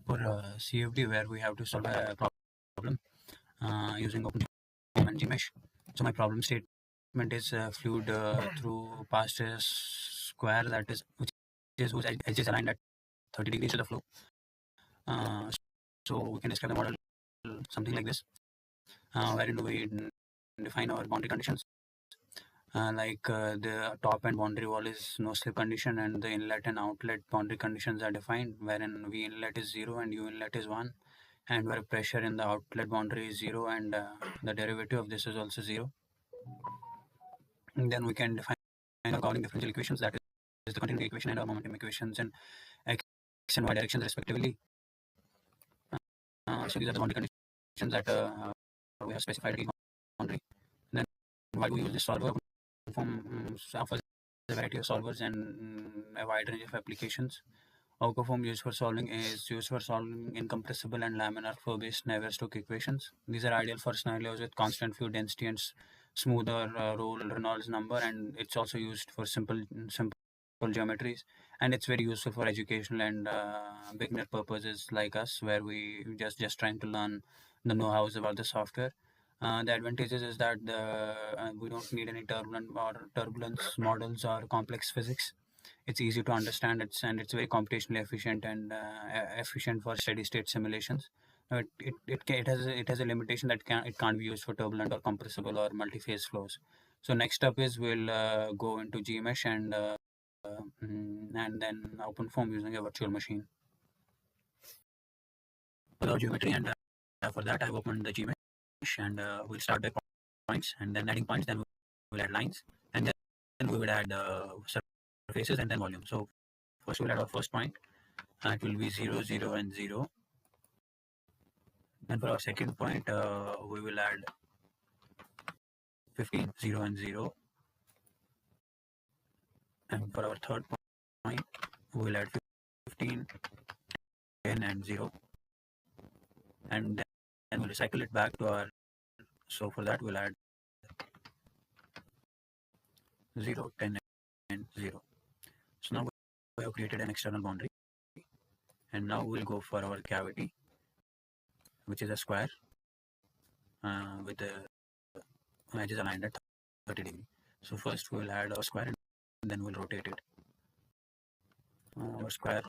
for CFD where we have to solve a problem using OpenFoam and Gmesh. So my problem statement is fluid through past a square that is which is whose edge is aligned at 30 degrees to the flow. Uh, so we can describe the model something like this, wherein we define our boundary conditions. The top and boundary wall is no slip condition, and the inlet and outlet boundary conditions are defined, wherein V inlet is 0 and U inlet is 1, and where pressure in the outlet boundary is 0 and the derivative of this is also 0. And then we can define our Cowling differential equations, that is the continuity equation and our momentum equations in x and y directions respectively. So these are the boundary conditions that we have specified in boundary. And then why do we use this solver? Offers a variety of solvers and a wide range of applications. OpenFoam used for solving is used for solving incompressible and laminar flow-based Navier-Stokes equations. These are ideal for scenarios with constant fluid density and smoother roll Reynolds number, and it's also used for simple geometries. And it's very useful for educational and beginner purposes like us, where we just trying to learn the know-hows about the software. The advantages is that we don't need any turbulence models or complex physics. It's easy to understand, it's very computationally efficient and efficient for steady state simulations. It has a limitation that it can't be used for turbulent or compressible or multi-phase flows. So next up is we'll go into Gmesh and then OpenFoam using a virtual machine. For geometry, and for that I've opened the Gmesh, and we'll start by points, and then adding points, then we'll add lines, and then we will add surfaces and then volume. So first we'll add our first point, it will be 0, 0 and 0. Then for our second point, we will add 15, 0 and 0. And for our third point, we will add 15, 10 and 0. And then we'll recycle it back to our, so for that we'll add 0, 10 and 0. So now we have created an external boundary, and now we'll go for our cavity, which is a square with the edges aligned at 30 degrees. So first we'll add our square and then we'll rotate it. Our square,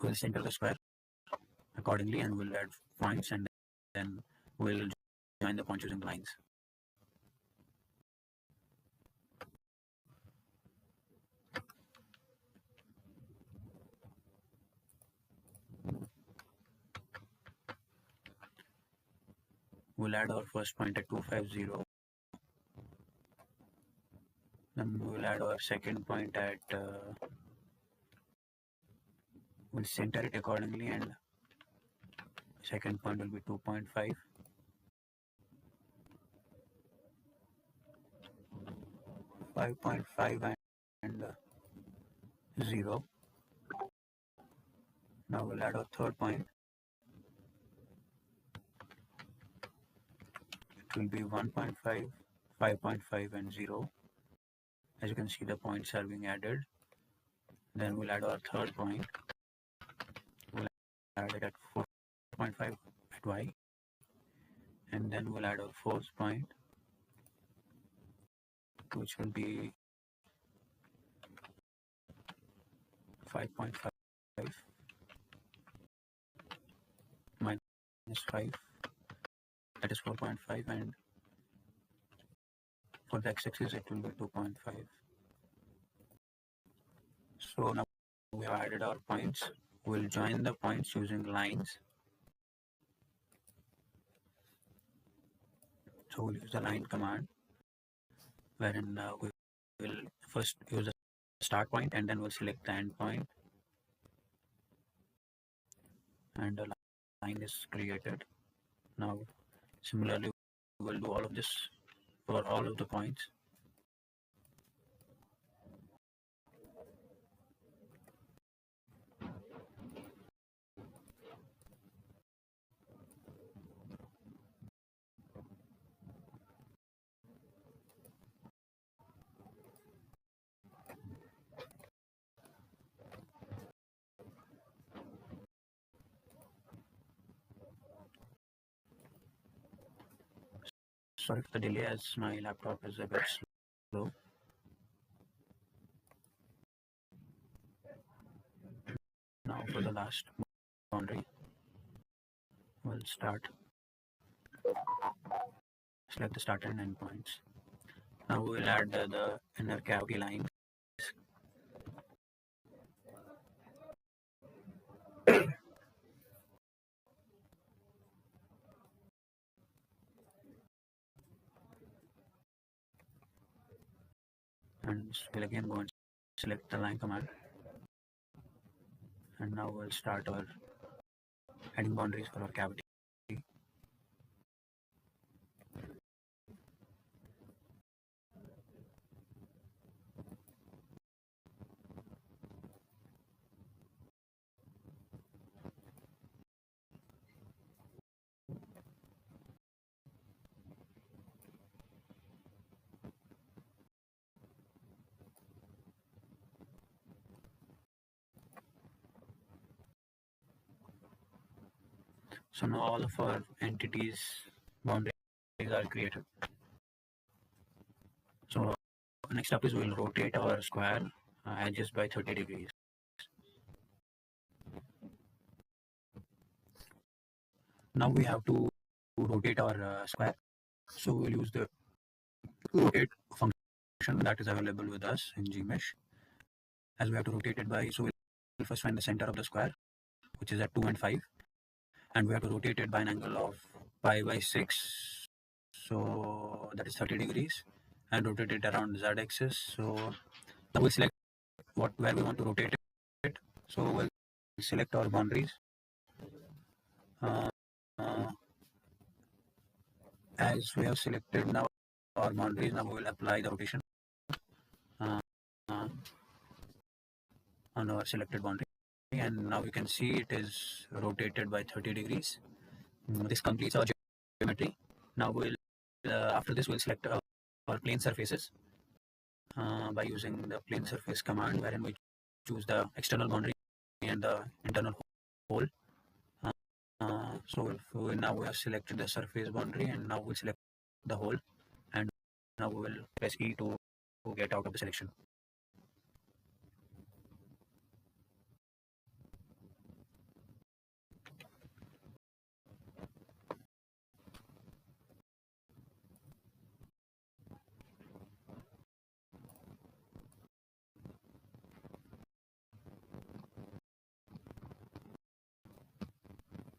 we'll center the square accordingly, and we'll add points, and then we'll join the points using lines. We'll add our first point at 250. Then we'll add our second point at, we'll center it accordingly, and second point will be 2.5. Five 5.5 and 0. Now we'll add our third point. It will be 1.5, 5.5 and 0. As you can see, the points are being added. Then we'll add our third point. We'll add it at 4.5 at y. And then we'll add our fourth point, which will be 5.5 minus 5, that is 4.5, and for the x-axis it will be 2.5. So now we have added our points. We'll join the points using lines. So we'll use the line command, wherein we will first use the start point, and then we'll select the end point, and a line is created. Now similarly we'll do all of this for all of the points. Sorry for the delay as my laptop is a bit slow. Now for the last boundary, we'll select the start and end points. Now we'll add the inner cavity line. And we'll again go and select the line command. And now we'll start our adding boundaries for our cavity. So now all of our entities boundaries are created. So next up is we'll rotate our square edges by 30 degrees. Now we have to rotate our square. So we'll use the rotate function that is available with us in Gmesh. As we have to rotate it by, so we'll first find the center of the square, which is at 2 and 5. And we have to rotate it by an angle of pi by 6. So that is 30 degrees. And rotate it around z axis. So now we'll select where we want to rotate it. So we'll select our boundaries. As we have selected now our boundaries, now we will apply the rotation on our selected boundary, and now you can see it is rotated by 30 degrees. This completes our geometry. Now we'll after this we'll select our plane surfaces by using the plane surface command, wherein we choose the external boundary and the internal hole. So now we have selected the surface boundary, and now we'll select the hole, and now we will press E to get out of the selection.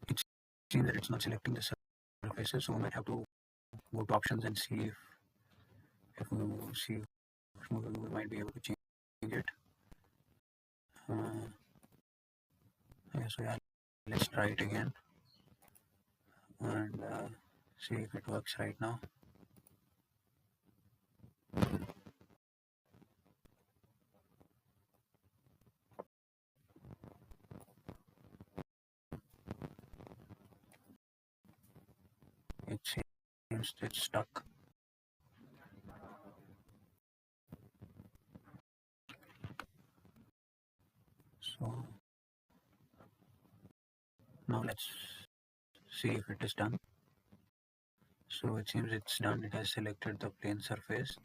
It seems that it's not selecting the surfaces, so we might have to go to options and see if we might be able to change it. So yeah, let's try it again and see if it works right now. It seems it's stuck. So now let's see if it is done. So it seems it's done. It has selected the plane surface.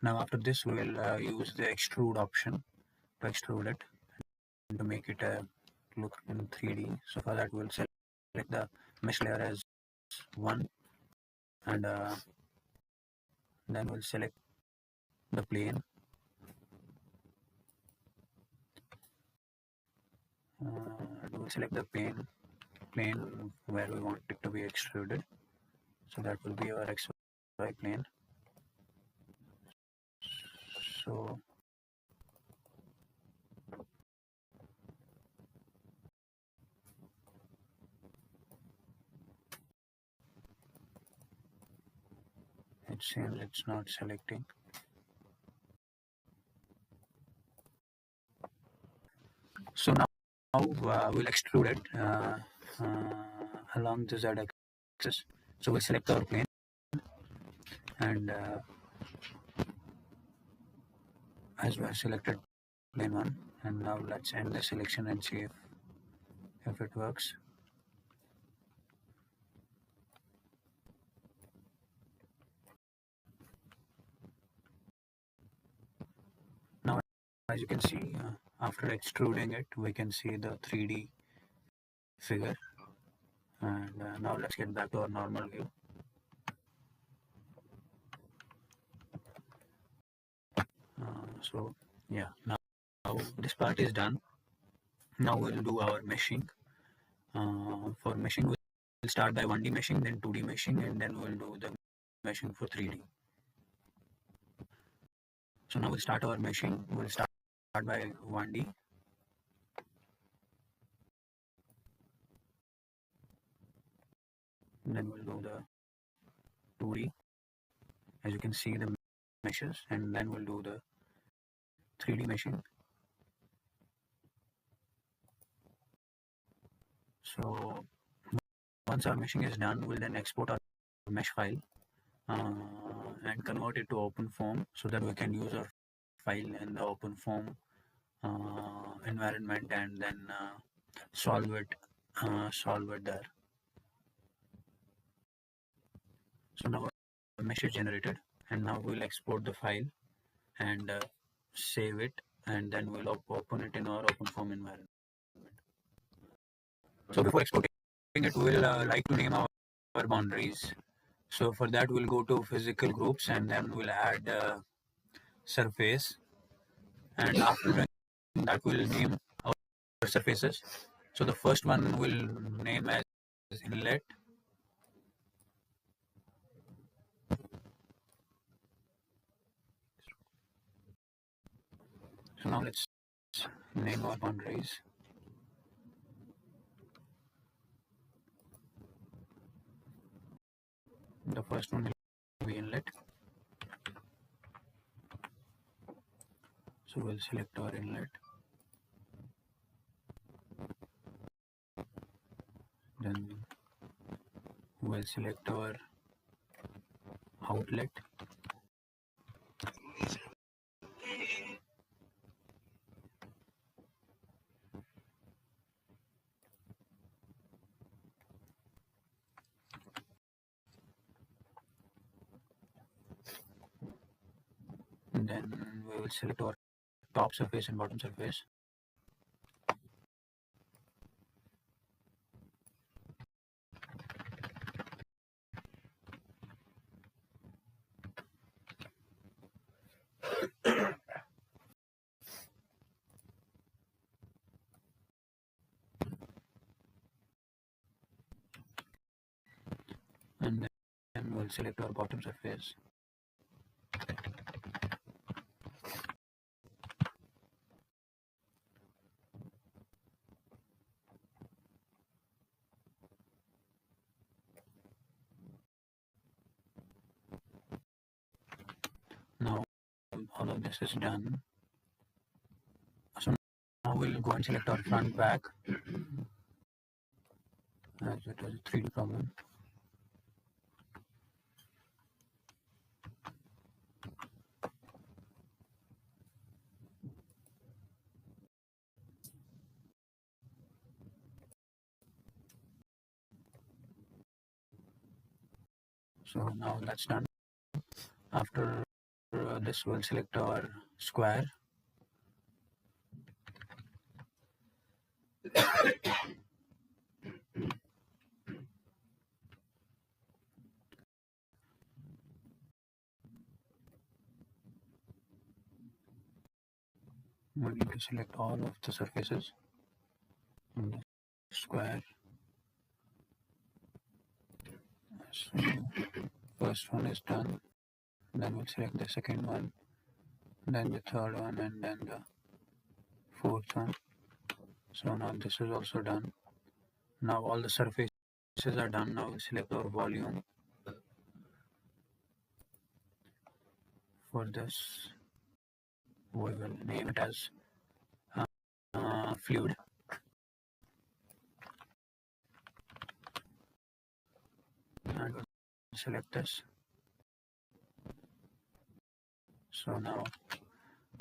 Now after this we will use the extrude option to extrude it and to make it look in 3D. So for that we'll select the mesh layer as 1, and then we'll select the plane. We'll select the plane where we want it to be extruded. So that will be our XY plane. So it seems it's not selecting. So now we'll extrude it along the Z axis. So we'll select our plane, and as we have selected plane 1, and now let's end the selection and see if it works. as you can see, after extruding it, we can see the 3D figure. And now let's get back to our normal view. So yeah, now this part is done. Now we'll do our meshing. For meshing, we'll start by 1D meshing, then 2D meshing, and then we'll do the meshing for 3D. So now we'll start our meshing. We'll start by 1D. And then we'll do the 2D. As you can see the meshes, and then we'll do the 3D meshing. So once our meshing is done, we'll then export our mesh file and convert it to OpenFoam so that we can use our file in the OpenFoam environment and then solve it there. So now a mesh is generated, and now we'll export the file and save it, and then we'll open it in our OpenFoam environment. So before exporting it, we'll like to name our boundaries. So for that, we'll go to physical groups, and then we'll add surface, and after that, we'll name our surfaces. So the first one will name as inlet. So now let's name our boundaries. The first one will be inlet. So we'll select our inlet. Then we'll select our outlet. And then we will select our top surface and bottom surface. And then we'll select our bottom surface. Now all of this is done. So now we'll go and select our front back, as it is a 3D problem. So now that's done. After this, we'll select our square. We need to select all of the surfaces in the square. So first one is done. Then we'll select the second one, then the third one, and then the fourth one. So now this is also done. Now all the surfaces are done. Now we'll select our volume. For this, we will name it as fluid. And we'll select this. So now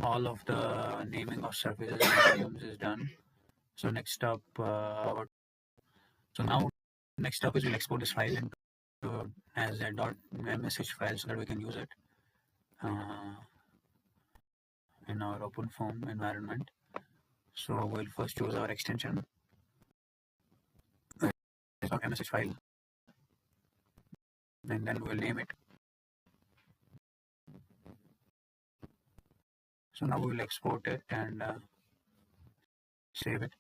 all of the naming of surfaces and volumes is done. So next up, next up is we'll export this file into as a .msh file so that we can use it in our OpenFoam environment. So we'll first choose our extension, our MSH file, and then we'll name it. So now we'll export it and save it.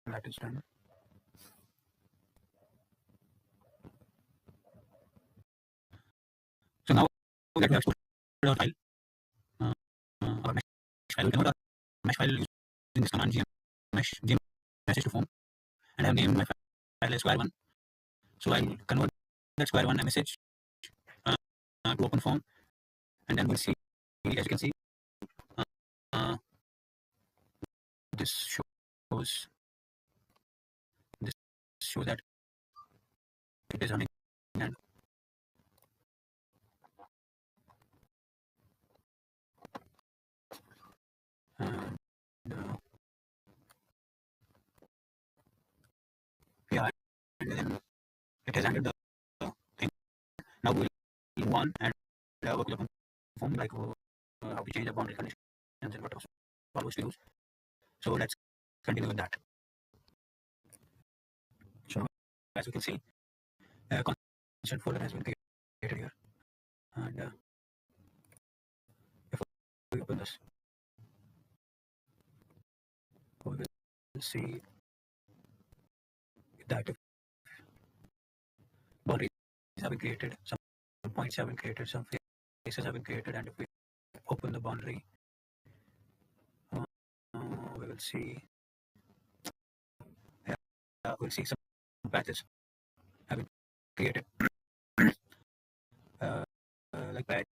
That is done. So now that we have exported our file, our mesh file, we convert our mesh file using this command gmsh to foam, and I have named my file as square1. So I'll convert that square1 message to OpenFoam, and then we'll see, as you can see, uh, this shows this shows that it is running, and uh, yeah, and then it has ended the thing. Now we'll move on and work with OpenFoam, like how to change the boundary conditions and what solvers to use. So let's continue with that. So as you can see, a constant folder has been created here, and if we open this, we will see that boundaries have been created, some points have been created, some faces have been created, and if we open the boundary, uh, we will see we'll see some patches have been created, like patch